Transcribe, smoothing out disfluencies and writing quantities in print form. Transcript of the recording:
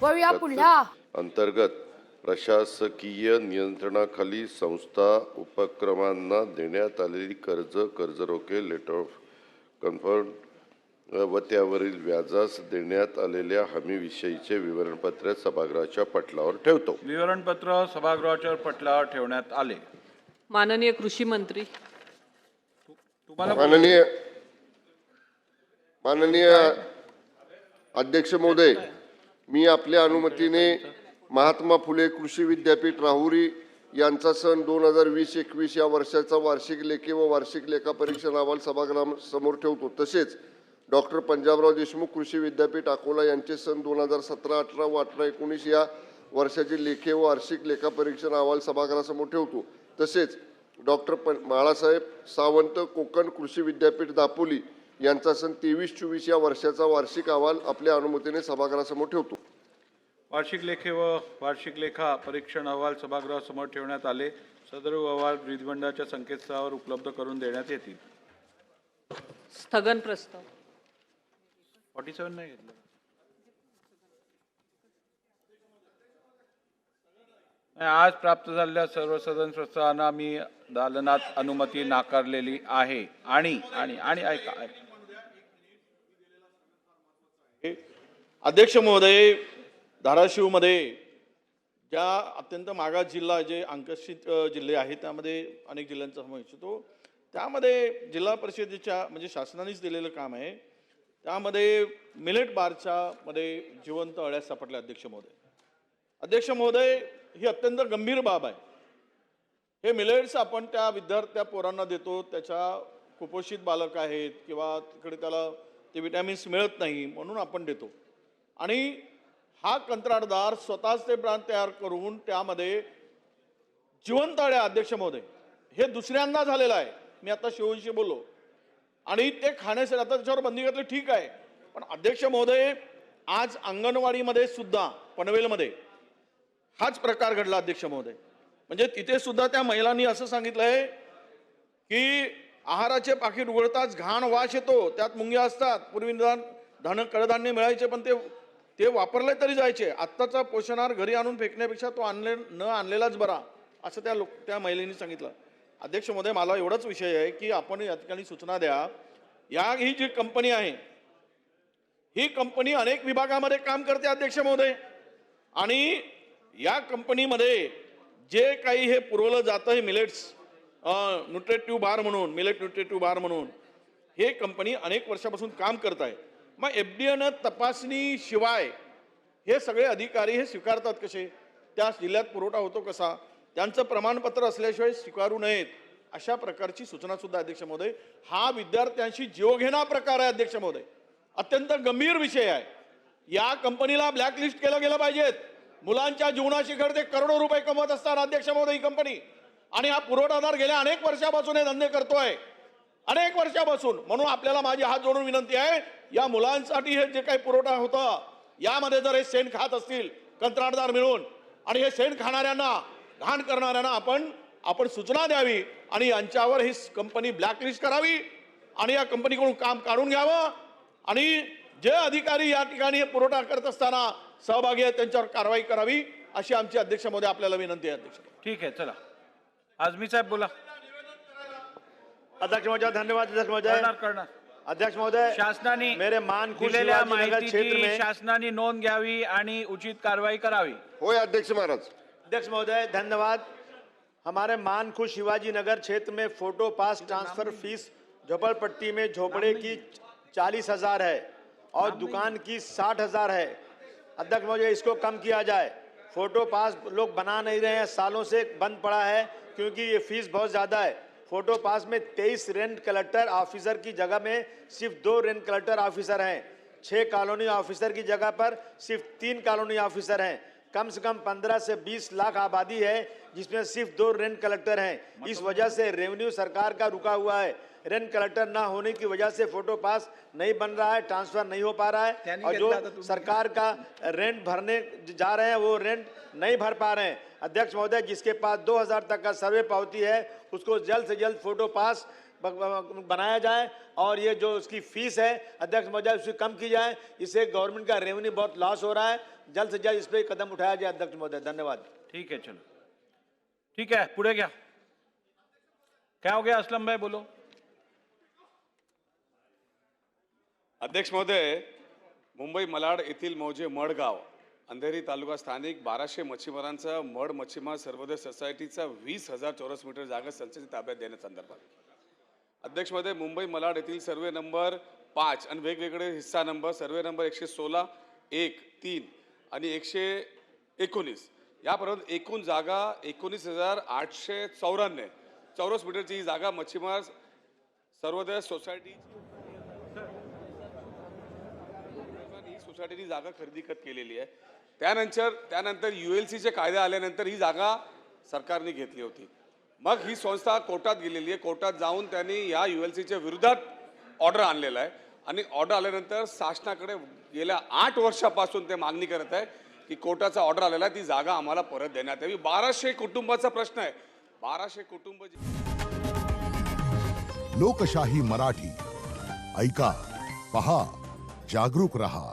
वळूया पुढल्या अंतर्गत प्रशासकीय नियंत्रणाखाली संस्था उपक्रमांना देण्यात आलेली कर्ज रोखे लेटर ऑफ कन्फर्म व त्यावरील व्याजास देण्यात आलेल्या हमीविषयीचे विवरणपत्र सभागृहाच्या पटलावर ठेवतो। विवरणपत्र सभागृहाच्या पटलावर ठेवण्यात आले। माननीय कृषी मंत्री। तुम्हाला माननीय अध्यक्ष महोदय, मी आपल्या अनुमतीने महात्मा फुले कृषी विद्यापीठ राहुरी यांचा सन 2020-21 या वर्षाचा वार्षिक लेखी व वार्षिक लेखापरीक्षण अहवाल सभागृहासमोर ठेवतो। तसेच डॉक्टर पंजाबराव देशमुख कृषी विद्यापीठ अकोला यांचे सन 2017-18 व 18-19 या वर्षाचे लेखी व वार्षिक लेखापरीक्षण अहवाल सभागृहासमोर ठेवतो। तसेच डॉक्टर बाळासाहेब सावंत कोकण कृषी विद्यापीठ दापोली यांचा सन 23-24 या वर्षाचा वार्षिक अहवाल आपल्या अनुमतीने सभागृहासमोर ठेवतो। वार्षिक लेखे व वार्षिक लेखा परीक्षण अहवाल सभागृहासमोर ठेवण्यात आले। सदर अहवाल विधिमंडळाच्या संकेतस्थळावर उपलब्ध करून देण्यात येतील। स्थगन प्रस्ताव 47 नाही घेतलं। आज प्राप्त झालेल्या सर्व सदन प्रस्तावांना मी दालनात अनुमती नाकारलेली आहे। आणि ऐका अध्यक्ष महोदय, धाराशिवमध्ये ज्या अत्यंत मागास जिल्हा जे अंकशित जिल्हे आहेत त्यामध्ये अनेक जिल्ह्यांचा समावेश होतो। त्यामध्ये जिल्हा परिषदेच्या म्हणजे शासनानेच दिलेलं काम आहे, त्यामध्ये मिलेट बारच्या मध्ये जिवंत अळ्या सापडल्या। अध्यक्ष महोदय, ही अत्यंत गंभीर बाब आहे। हे मिलेट्स आपण त्या पोरांना देतो, त्याच्या कुपोषित बालक आहेत किंवा तिकडे त्याला ते विटॅमिन्स मिळत नाही म्हणून आपण देतो। आणि हा कंत्राटदार स्वतःच ते ब्रँड तयार करून त्यामध्ये जिवंत अळ्या, अध्यक्ष महोदय, हे दुसऱ्यांदा झालेलं आहे। मी आता शिवशी बोललो आणि ते खाण्यासाठी आता त्याच्यावर बंदी घातली, ठीक आहे, पण अध्यक्ष महोदय आज अंगणवाडीमध्ये सुद्धा पनवेलमध्ये हाच प्रकार घडला। अध्यक्ष महोदय, म्हणजे तिथे सुद्धा त्या महिलांनी असं सांगितलंय की आहाराचे पाकिट उघडताच घाण वास येतो, त्यात मुंग्या असतात। पूर्वी कडधान्य मिळायचे पण ते वापरले तरी जायचे। आत्ताचा पोषण आहार घरी आणून फेकण्यापेक्षा तो न आणलेलाच बरा, असं त्या महिलेने सांगितलं। अध्यक्ष महोदय, मला एवढाच विषय आहे की आपण या ठिकाणी सूचना द्या। ही जी कंपनी आहे ही कंपनी अनेक विभागामध्ये काम करते अध्यक्ष महोदय, आणि या कंपनीमध्ये जे काही हे पुरवलं जातं हे मिलेट्स न्यूट्रिटिव्ह बार म्हणून, मिलेट न्यूट्रिटिव्ह बार म्हणून हे कंपनी अनेक वर्षापासून काम करत आहे। मग एफडीएनं तपासणी शिवाय हे सगळे अधिकारी हे स्वीकारतात कसे? त्या जिल्ह्यात पुरवठा होतो कसा? त्यांचं प्रमाणपत्र असल्याशिवाय स्वीकारू नयेत, अशा प्रकारची सूचना सुद्धा अध्यक्ष महोदय। हा विद्यार्थ्यांशी जीवघेणा प्रकार आहे अध्यक्ष महोदय, अत्यंत गंभीर विषय आहे। या कंपनीला ब्लॅकलिस्ट केलं गेलं पाहिजेत। मुलांच्या जीवनाशी घडते करोडो रुपये कमवत असतात अध्यक्ष महोदय ही कंपनी, आणि हा पुरवठादार गेल्या अनेक वर्षापासून हे धंदे करतोय, अनेक वर्षापासून। म्हणून आपल्याला माझी हात जोडून विनंती आहे, या मुलांसाठी हे जे काही पुरवठा होता यामध्ये जर हे शेण खात असतील कंत्राटदार मिळून, आणि हे शेण खाणाऱ्यांना, घाण करणाऱ्यांना आपण सूचना द्यावी आणि यांच्यावर ही कंपनी ब्लॅकलिस्ट करावी आणि या कंपनीकडून काम काढून घ्यावं, आणि जे अधिकारी या ठिकाणी हे पुरवठा करत असताना सहभागी आहेत त्यांच्यावर कारवाई करावी, अशी आमची अध्यक्ष महोदय आपल्याला विनंती आहे। अध्यक्ष ठीक आहे, चला आझमी साहेब बोला। अध्यक्ष महोदय धन्यवाद। अध्यक्ष महोदय अध्यक्ष महोदय, शासनाने मेरे मानखुश शिवाजीनगर क्षेत्र में शासनाने नोंद घ्यावी आणि उचित कारवाई करावी। होय अध्यक्ष महाराज। अध्यक्ष महोदय धन्यवाद। हमारे मानखुश शिवाजीनगर क्षेत्र में फोटो पास ट्रांसफर फीस झोपड़पट्टी में झोपड़े की 40,000 है और दुकान की 60,000 है। अध्यक्ष महोदय, इसको कम किया जाए। फोटो पास लोग बना नहीं रहे हैं, सालों से बंद पड़ा है क्योंकि ये फीस बहुत ज़्यादा है। फोटो पास में 23 रेंट कलेक्टर ऑफिसर की जगह में सिर्फ 2 रेंट कलेक्टर ऑफिसर हैं। 6 कॉलोनी ऑफिसर की जगह पर सिर्फ 3 कॉलोनी ऑफिसर हैं। कम से कम 15 से 20 लाख आबादी है जिसमें सिर्फ 2 रेंट कलेक्टर हैं। इस वजह से रेवेन्यू सरकार का रुका हुआ है। रेंट कलेक्टर ना होने की वजह से फोटो पास नहीं बन रहा है, ट्रांसफर नहीं हो पा रहा है, और जो सरकार का रेंट भरने जा रहे हैं वो रेंट नहीं भर पा रहे हैं। अध्यक्ष महोदय, जिसके पास 2000 तक का सर्वे पावती है उसको जल्द से जल्द फोटो पास बनाया जाए और ये जो उसकी फीस है अध्यक्ष महोदय उसकी कम की जाए। इससे गवर्नमेंट का रेवेन्यू बहुत लॉस हो रहा है, जल्द से जल्द इस पर कदम उठाया जाए अध्यक्ष महोदय। धन्यवाद। ठीक है, चलो ठीक है, पुढे घ्या। क्या हो गया असलम भाई, बोलो। अध्यक्ष महोदय, मुंबई मलाड येथील मौजे मडगाव अंधेरी तालुका स्थानिक 1200 मच्छीमारांचा मड मच्छीमार सर्वोदय सोसायटीचा 20,000 चौरस मीटर जागा संस्थेच्या ताब्यात देण्यासंदर्भात अध्यक्ष महोदय, मुंबई मलाड येथील सर्वे नंबर 5 आणि वेगवेगळे हिस्सा नंबर सर्वे नंबर 116, 1, 3 आणि 119 यापर्यंत एकूण जागा 19,894 चौरस मीटरची ही जागा मच्छीमार सर्वोदय सोसायटी ही सोसायटीनी जागा खरेदी केलेली आहे। त्यानंतर ULCचे कायदे आल्यानंतर ही जागा सरकारने घेतली होती। मग ही संस्था कोर्टात गेलेली आहे, कोर्टात जाऊन त्यांनी या ULCच्या विरोधात ऑर्डर आणलेला आहे आणि ऑर्डर आल्यानंतर शासनाकडे गेल्या 8 वर्षापासून ते मागणी करत आहे की कोर्टाचा ऑर्डर आलेला आहे, ती जागा आम्हाला परत देण्यात यावी। 1200 कुटुंबाचा प्रश्न आहे, 1200 कुटुंब। लोकशाही मराठी ऐका, पहा, जागरूक रहा।